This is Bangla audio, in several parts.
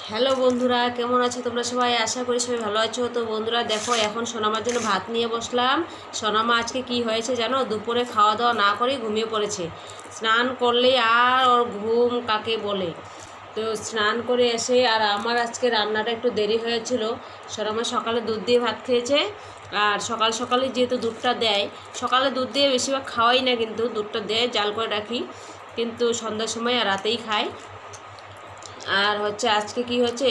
হ্যালো বন্ধুরা, কেমন আছো তোমরা সবাই? আশা করি সবাই ভালো আছো। তো বন্ধুরা দেখো, এখন সোনামার জন্য ভাত নিয়ে বসলাম। সোনামা আজকে কি হয়েছে জানো? দুপুরে খাওয়া দাওয়া না করেই ঘুমিয়ে পড়েছে। স্নান করলে আর ওর ঘুম কাকে বলে। তো স্নান করে এসে আর আমার আজকে রান্নাটা একটু দেরি হয়েছিল। সোনামা সকালে দুধ দিয়ে ভাত খেয়েছে। আর সকাল সকালে যেহেতু দুধটা দেয়, সকালে দুধ দিয়ে বেশিরভাগ খাওয়াই না, কিন্তু দুধটা দেয় জাল করে রাখি, কিন্তু সন্ধ্যার সময় আর রাতেই খাই। আর হচ্ছে আজকে কি হচ্ছে,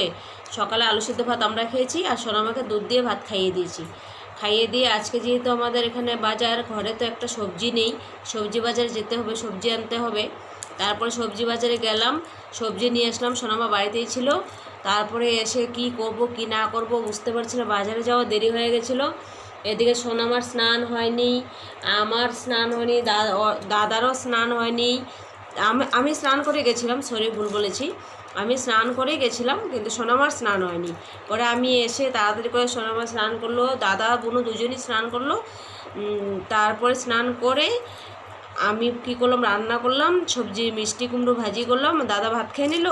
সকালে আলু সিদ্ধ ভাত আমরা খেয়েছি আর সোনামাকে দুধ দিয়ে ভাত খাইয়ে দিয়েছি। খাইয়ে দিয়ে আজকে যেহেতু আমাদের এখানে বাজার, ঘরে তো একটা সবজি নেই, সবজি বাজারে যেতে হবে, সবজি আনতে হবে। তারপরে সবজি বাজারে গেলাম, সবজি নিয়ে আসলাম। সোনামা বাড়িতেই ছিল। তারপরে এসে কি করব কি না করব বুঝতে পারছি না, বাজারে যাওয়া দেরি হয়ে গেছিলো। এদিকে সোনামার স্নান হয়নি, আমার স্নান হয়নি, দাদারও স্নান হয়নি। আমি স্নান করে গেছিলাম, সরি ভুল বলেছি, আমি স্নান করেই গেছিলাম, কিন্তু সোনামার স্নান হয়নি। পরে আমি এসে তাড়াতাড়ি করে সোনামার স্নান করলো, দাদা বোনও দুজনই স্নান করলো। তারপরে স্নান করে আমি কী করলাম, রান্না করলাম, সবজি মিষ্টি কুমড়ো ভাজি করলাম। দাদা ভাত খেয়ে নিল,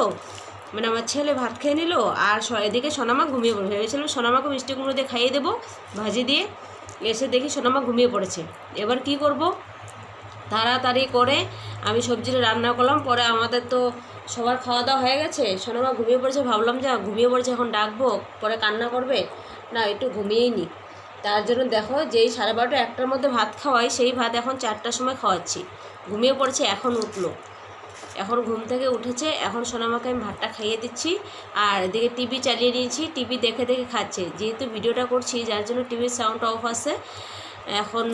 মানে আমার ছেলে ভাত খেয়ে নিল। আর এদিকে সোনামা ঘুমিয়ে পড়ে, ভেবেছিলাম সোনামাকে মিষ্টি কুমড়ো দিয়ে খাইয়ে দেবো ভাজি দিয়ে। এসে দেখি সোনামা ঘুমিয়ে পড়েছে। এবার কি করব, তাড়াতাড়ি করে আমি সবজিটা রান্না করলাম। পরে আমাদের তো সবার খাওয়া দাওয়া হয়ে গেছে, সোনামা ঘুমিয়ে পড়েছে, ভাবলাম যে ঘুমিয়ে পড়েছে এখন ডাকবো, পরে কান্না করবে, না একটু ঘুমিয়েই নি। তার জন্য দেখো, যেই 12:30 1টার মধ্যে ভাত খাওয়াই, সেই ভাত এখন 4টার সময় খাওয়াচ্ছি। ঘুমিয়ে পড়েছে, এখন উঠলো, এখন ঘুম থেকে উঠেছে। এখন সোনামাকে আমি ভাতটা খাইয়ে দিচ্ছি। আর এদিকে টিভি চালিয়ে নিয়েছি, টিভি দেখে দেখে খাচ্ছে। যেহেতু ভিডিওটা করছি, যার জন্য টিভির সাউন্ড অফ আছে। এখন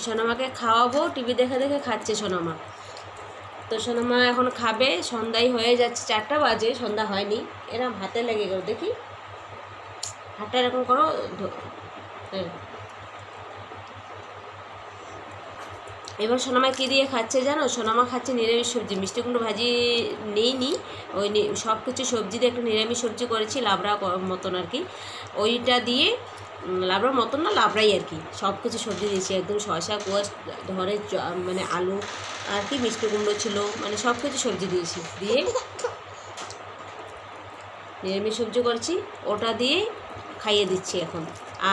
সোনামাকে খাওয়াবো, টিভি দেখে দেখে খাচ্ছে সোনামা। তো সোনামা এখন খাবে, সন্ধ্যাই হয়ে যাচ্ছে, 4টা বাজে, সন্ধ্যা হয়নি। এরা ভাতে লেগে গেল, দেখি হাতটা এরকম করো। এবার সোনামা কী দিয়ে খাচ্ছে জানো? সোনামা খাচ্ছে নিরামিষ সবজি, মিষ্টি কুমড়ো ভাজি নেইনি, ওই সব কিছু সবজি দিয়ে একটা নিরামিষ সবজি করেছি, লাবড়া মতন আর কি। ওইটা দিয়ে, লাবড়ার মতন না, লাবড়াই আর কি, সব কিছু সবজি দিয়েছি একদম, শসা কোয়াশ ধরে, মানে আলু আর কি, মিষ্টি কুমড়ো ছিল, মানে সব কিছু সবজি দিয়েছি, দিয়ে নিরামিষ সবজি করছি, ওটা দিয়ে খাইয়ে দিচ্ছি এখন।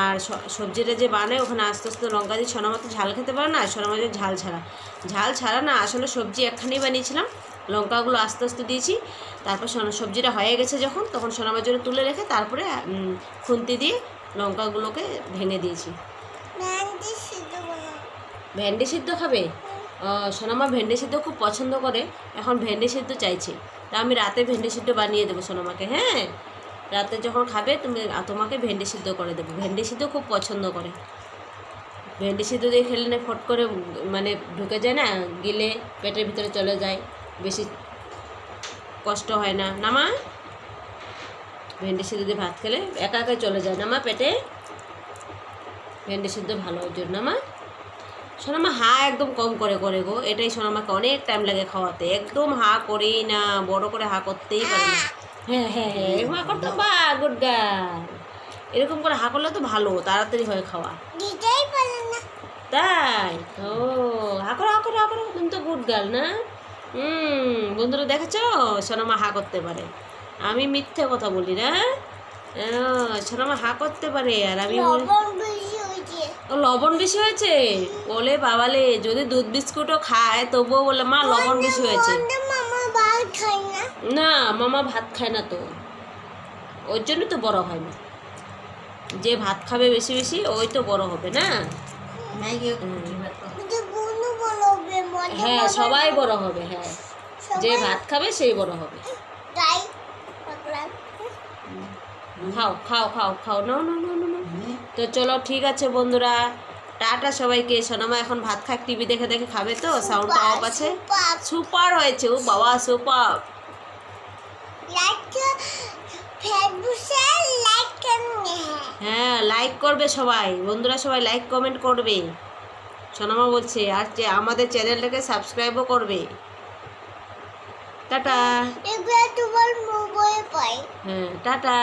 আর সবজিটা যে বানায়, ওখানে আস্তে আস্তে লঙ্কা দিয়ে, সোনামা তো ঝাল খেতে পারে না, সোনামা যে ঝাল ছাড়া না, আসলে সবজি একখানেই বানিয়েছিলাম, লঙ্কাগুলো আস্তে আস্তে দিয়েছি। তারপর সবজিটা হয়ে গেছে যখন, তখন সোনামার জন্য তুলে রেখে তারপরে খুন্তি দিয়ে লঙ্কাগুলোকে ভেঙে দিয়েছি। ভেন্ডি সিদ্ধ খাবে? সোনামা ভেন্ডি সিদ্ধ খুব পছন্দ করে, এখন ভেন্ডি সিদ্ধ চাইছে। তা আমি রাতে ভেন্ডি সিদ্ধ বানিয়ে দেবো সোনামাকে। হ্যাঁ, রাতে যখন খাবে তোমাকে ভেন্ডি সিদ্ধ করে দেবো। ভেন্ডি সিদ্ধ খুব পছন্দ করে। ভেন্ডি সিদ্ধ দিয়ে খেলে না ফট করে মানে ঢুকে যায় না, গিলে পেটের ভিতরে চলে যায়, বেশি কষ্ট হয় না। না মা, ভেন্ডি সিদ্ধ দিয়ে ভাত খেলে একা একাই চলে যায় না মা পেটে, ভেন্ডি সিদ্ধ ভালো ওর জন্য। মা, সোনামা হা একদম কম করে করে গো, এটাই সোনামাকে অনেক টাইম লাগে খাওয়াতে, একদম হা করেই না, বড় করে হা করতেই পারে না। হ্যাঁ হ্যাঁ হ্যাঁ, এরকম হা করতে বা গুড গার্ল, এরকম করে হা করলে তো ভালো, তাড়াতাড়ি হয় খাওয়া। তাই? ও, হা করো হা করো হা করো, তুমি তো গুড গার্ল না? বন্ধুরা দেখেছো, সোনামা হা করতে পারে, আমি মিথ্যে কথা বলি না? সোনামা হা করতে পারে, আর আমি লবণ বেশি হয়েছে বলে, বাবালে, যদি দুধ বিস্কুটও খায় তবুও বলে মা লবণ বেশি হয়েছে। না, মামা ভাত খায় না তো, ওই জন্য তো বড় হয় না। যে ভাত খাবে বেশি বেশি, ওই তো বড় হবে না। হ্যাঁ, সবাই বড় হবে, হ্যাঁ, যে ভাত খাবে সেই বড় হবে। খাও খাও খাও খাও, নাও নাও নাও নাও। তো চলো ঠিক আছে বন্ধুরা, টাটা সবাইকে। সোনামা এখন ভাত খাক, টিভি দেখে দেখে খাবে, তো সাউন্ডটা অফ আছে। সুপার হয়েছে, ও বাবা সুপার। হ্যাঁ, লাইক করবে সবাই, বন্ধুরা সবাই লাইক কমেন্ট করবে, সোনামা বলছে। আর আমাদের চ্যানেলটাকে সাবস্ক্রাইবও করবে। টাটা। হ্যাঁ, টাটা।